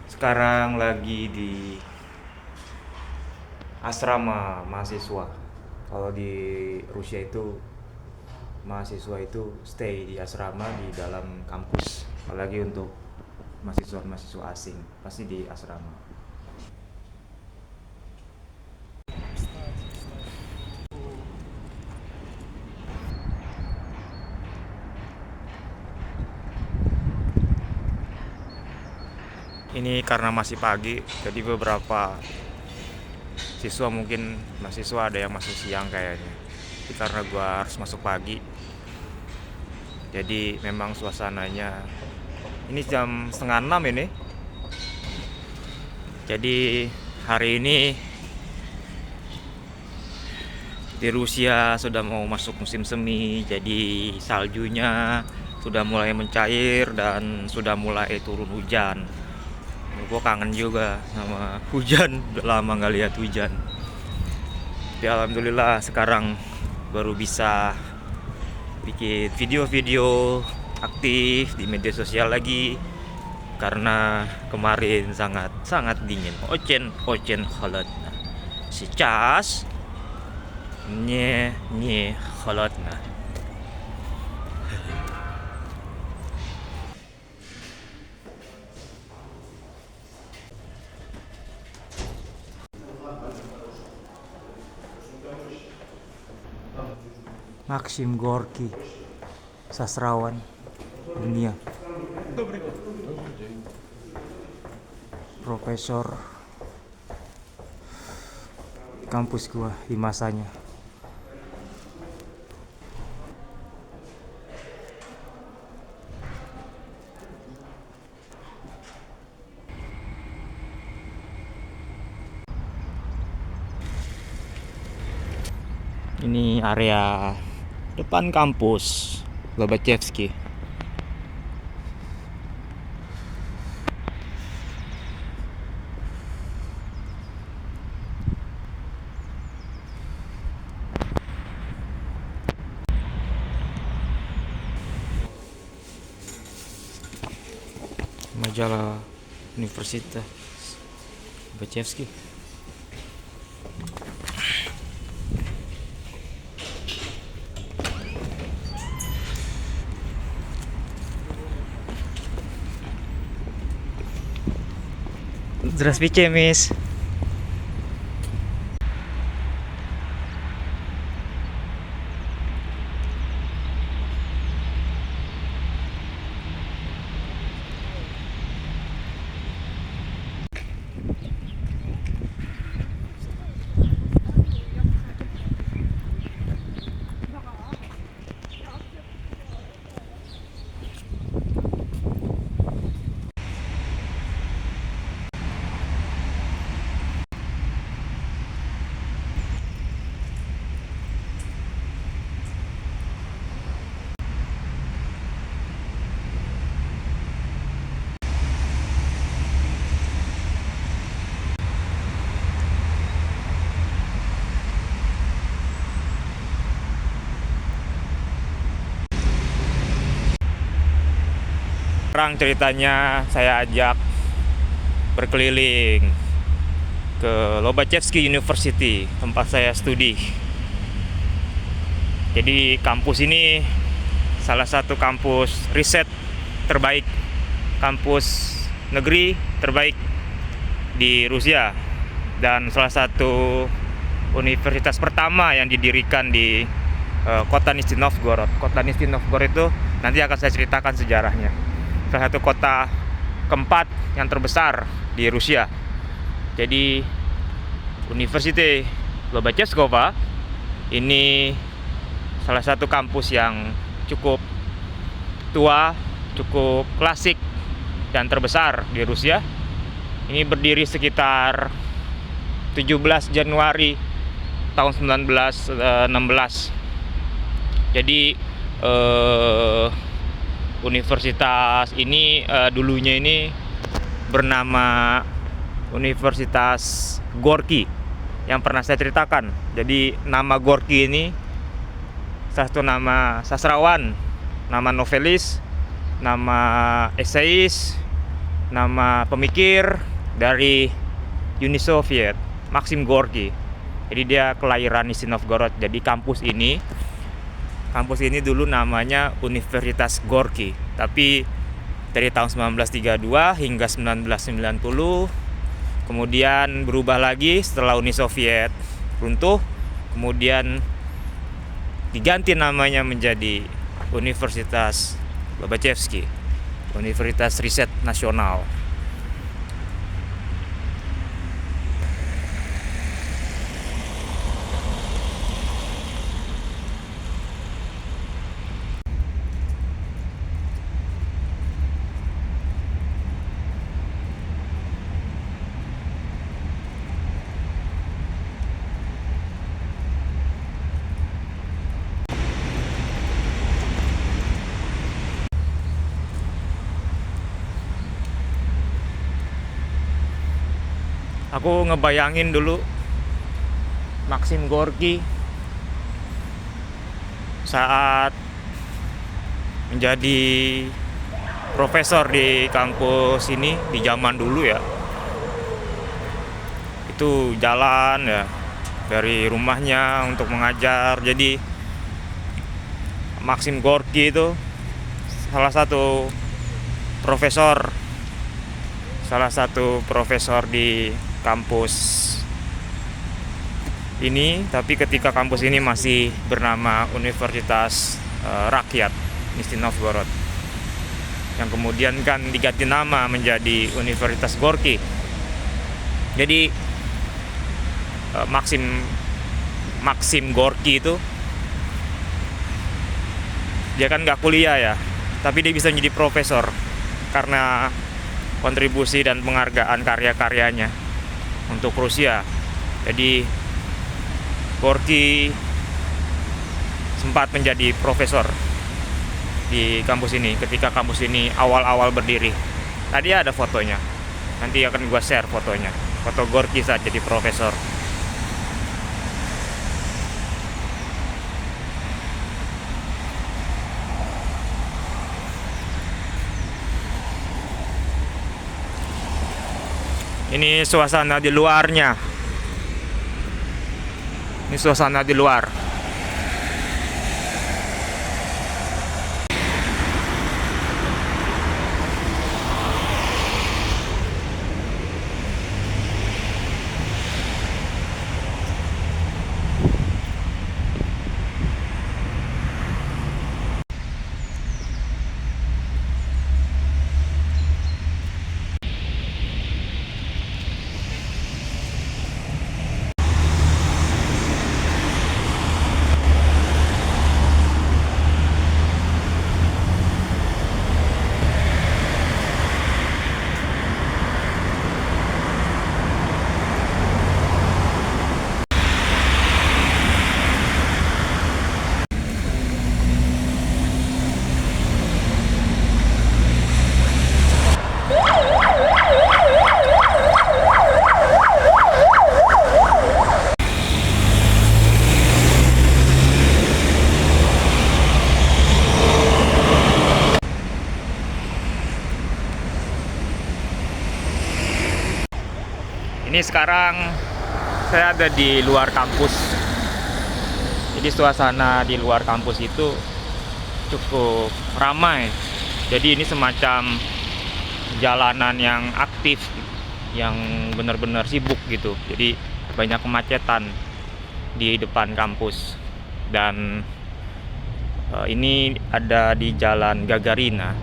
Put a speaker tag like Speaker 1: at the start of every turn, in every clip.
Speaker 1: Sekarang lagi di asrama mahasiswa. Kalau di Rusia itu mahasiswa itu stay di asrama di dalam kampus. Apalagi untuk mahasiswa-mahasiswa asing pasti di asrama. Ini karena masih pagi, jadi beberapa siswa mungkin mahasiswa ada yang masuk siang kayaknya. Tapi karena gua harus masuk pagi, jadi memang suasananya ini jam setengah 6 ini. Jadi hari ini di Rusia sudah mau masuk musim semi, jadi saljunya sudah mulai mencair dan sudah mulai turun hujan. Gue kangen juga sama hujan, udah lama nggak lihat hujan. Tapi alhamdulillah sekarang baru bisa bikin video-video aktif di media sosial lagi karena kemarin sangat sangat dingin. Ocen холодно. Сейчас не холодно. Maxim Gorky, sastrawan dunia, profesor kampus gua di masanya. Ini area depan kampus Lobachevsky. Majalah Universitas Lobachevsky. Здравствуйте, мисс. Sekarang ceritanya saya ajak berkeliling ke Lobachevsky University, tempat saya studi. Jadi kampus ini salah satu kampus riset terbaik, kampus negeri terbaik di Rusia, dan salah satu universitas pertama yang didirikan di kota Nizhny Novgorod. Kota Nizhny Novgorod itu nanti akan saya ceritakan sejarahnya. Salah satu kota keempat yang terbesar di Rusia. Jadi University Lobachevskova ini salah satu kampus yang cukup tua, cukup klasik dan terbesar di Rusia. Ini berdiri sekitar 17 Januari tahun 1916. Jadi universitas ini dulunya ini bernama Universitas Gorky yang pernah saya ceritakan. Jadi nama Gorky ini salah satu nama sastrawan, nama novelis, nama eseis, nama pemikir dari Uni Soviet, Maxim Gorky. Jadi dia kelahiran Nizhny Novgorod. Jadi kampus ini dulu namanya Universitas Gorky. Tapi dari tahun 1932 hingga 1990 kemudian berubah lagi setelah Uni Soviet runtuh. Kemudian diganti namanya menjadi Universitas Lobachevsky, Universitas Riset Nasional. Aku ngebayangin dulu Maxim Gorky saat menjadi profesor di kampus ini di zaman dulu ya. Itu jalan ya dari rumahnya untuk mengajar. Jadi Maxim Gorky itu salah satu profesor di kampus ini, tapi ketika kampus ini masih bernama Universitas Rakyat Nizhny Novgorod, yang kemudian kan diganti nama menjadi Universitas Gorky. Jadi Maxim Gorky itu dia kan nggak kuliah ya, tapi dia bisa menjadi profesor karena kontribusi dan penghargaan karya-karyanya untuk Rusia. Jadi Gorky sempat menjadi profesor di kampus ini ketika kampus ini awal-awal berdiri. Tadi ada fotonya, nanti akan gua share fotonya, foto Gorky saat jadi profesor. Ini suasana di luarnya. Ini suasana di luar. Ini sekarang saya ada di luar kampus. Jadi suasana di luar kampus itu cukup ramai. Jadi ini semacam jalanan yang aktif, yang benar-benar sibuk gitu. Jadi banyak kemacetan di depan kampus. Dan ini ada di Jalan Gagarina.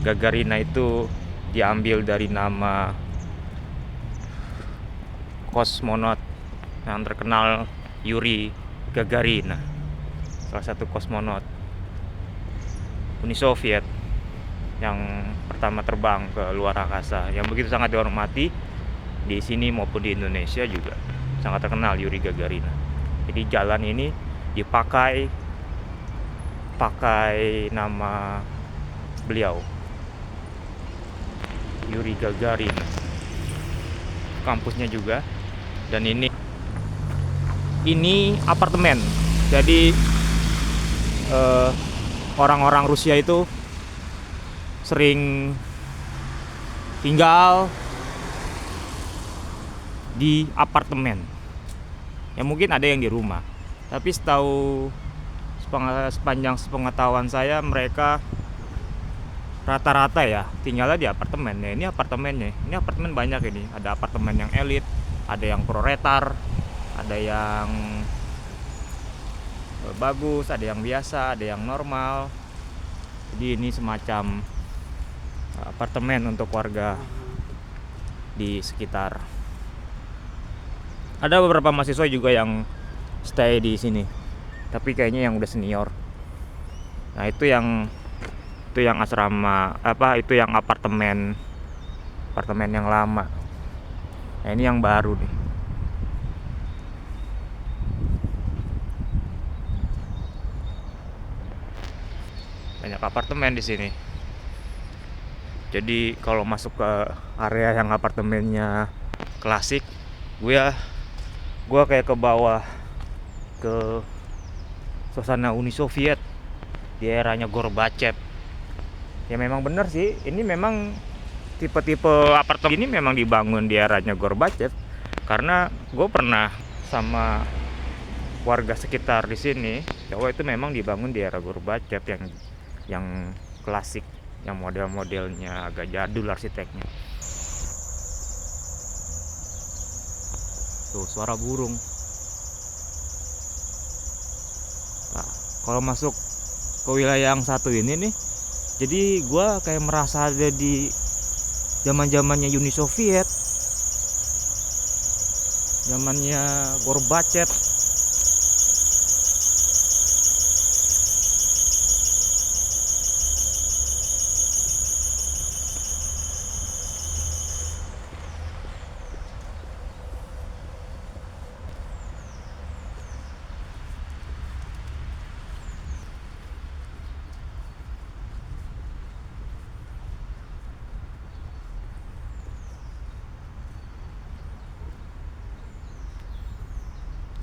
Speaker 1: Gagarina itu diambil dari nama kosmonot yang terkenal, Yuri Gagarin, salah satu kosmonot Uni Soviet yang pertama terbang ke luar angkasa, yang begitu sangat dihormati di sini maupun di Indonesia juga sangat terkenal, Yuri Gagarin. Jadi jalan ini dipakai nama beliau, Yuri Gagarin. Kampusnya juga. Dan ini apartemen. Jadi orang-orang Rusia itu sering tinggal di apartemen. Ya mungkin ada yang di rumah, tapi sepanjang sepengetahuan saya, mereka rata-rata ya tinggalnya di apartemen. Ya ini apartemennya, ini apartemen banyak, ini ada apartemen yang elit, ada yang proletar, ada yang bagus, ada yang biasa, ada yang normal. Jadi ini semacam apartemen untuk warga di sekitar. Ada beberapa mahasiswa juga yang stay di sini, tapi kayaknya yang udah senior. Nah itu yang asrama, itu yang apartemen yang lama. Nah ini yang baru nih. Banyak apartemen di sini. Jadi kalau masuk ke area yang apartemennya klasik, gue kayak ke bawah, ke suasana Uni Soviet di eranya Gorbachev. Ya memang bener sih, ini memang tipe-tipe apartemen ini memang dibangun di eranya Gorbachev. Karena gue pernah sama warga sekitar di sini, bahwa itu memang dibangun di era Gorbachev yang klasik, yang model-modelnya agak jadul arsiteknya. Tuh suara burung. Nah, kalau masuk ke wilayah yang satu ini nih, jadi gue kayak merasa ada di zaman-zamannya Uni Soviet, zamannya Gorbachev.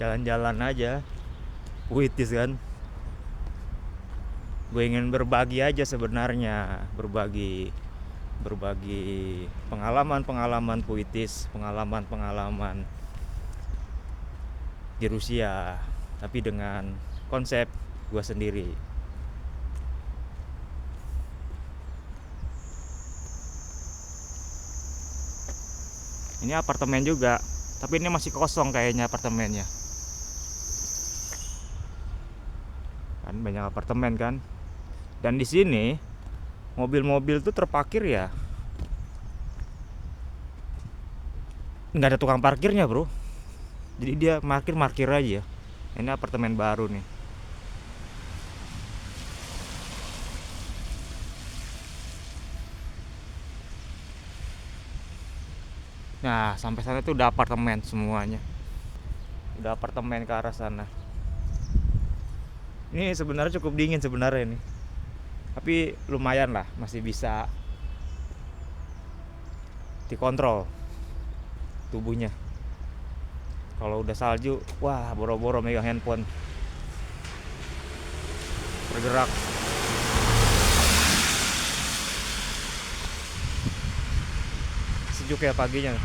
Speaker 1: Jalan-jalan aja, puitis kan. Gue ingin berbagi aja sebenarnya, berbagi pengalaman puitis, pengalaman di Rusia, tapi dengan konsep gue sendiri. Ini apartemen juga, tapi ini masih kosong kayaknya apartemennya. Kan banyak apartemen kan. Dan di sini mobil-mobil tuh terparkir ya, nggak ada tukang parkirnya bro. Jadi dia parkir aja. Ini apartemen baru nih. Nah sampai sana tuh udah apartemen semuanya, udah apartemen ke arah sana. Ini sebenarnya cukup dingin sebenarnya nih, tapi lumayan lah, masih bisa dikontrol tubuhnya. Kalau udah salju, wah boro-boro megang handphone, bergerak. Sejuk ya paginya.